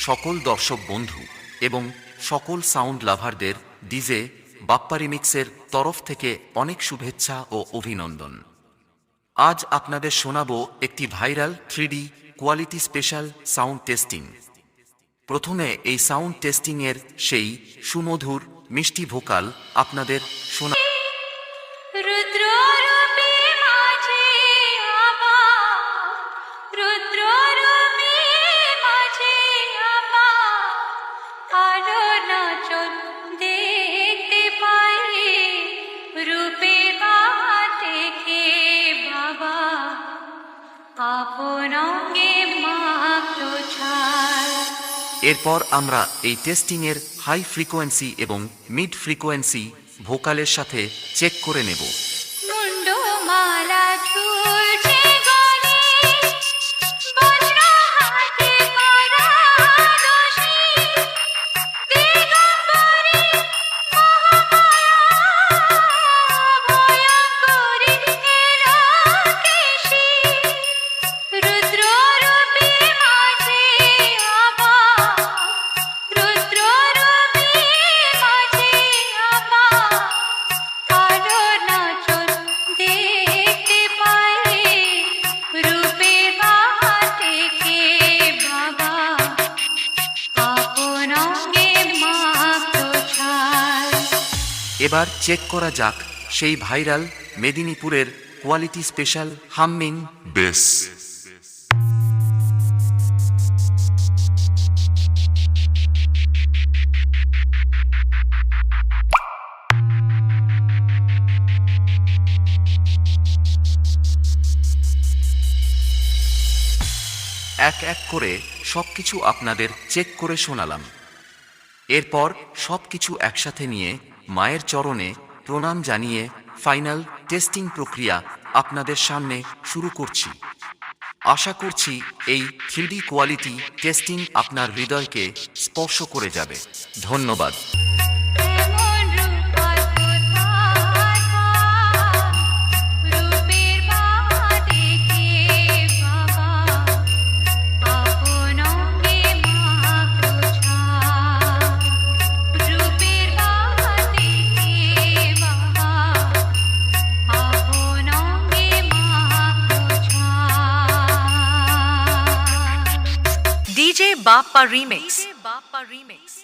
সকল দর্শক বন্ধু এবং সকল সাউন্ড লাভারদের ডিজে বাপ্পা রিমিক্সের তরফ থেকে অনেক শুভেচ্ছা ও অভিনন্দন। আজ আপনাদের শোনাবো একটি viral 3D quality special sound testing. প্রথমে এই সাউন্ড টেস্টিং এর সেই সুমধুর মিষ্টি ভোকাল আপনাদের শোনা। এরপর আমরা এই টেস্টিং এর হাই ফ্রিকোয়েন্সি এবং মিড ফ্রিকোয়েন্সি ভোকালের সাথে চেক করে নেব। এবার চেক করা যাক সেই ভাইরাল মেদিনীপুরের কোয়ালিটি স্পেশাল হামিং বেস। এক এক করে সবকিছু আপনাদের চেক করে শোনালাম। এরপর সবকিছু একসাথে নিয়ে মায়ের চরণে প্রণাম জানিয়ে ফাইনাল টেস্টিং প্রক্রিয়া আপনাদের সামনে শুরু করছি। আশা করছি এই 3D কোয়ালিটি টেস্টিং আপনার হৃদয়কে স্পর্শ করে যাবে। ধন্যবাদ। DJ Bappa Remix.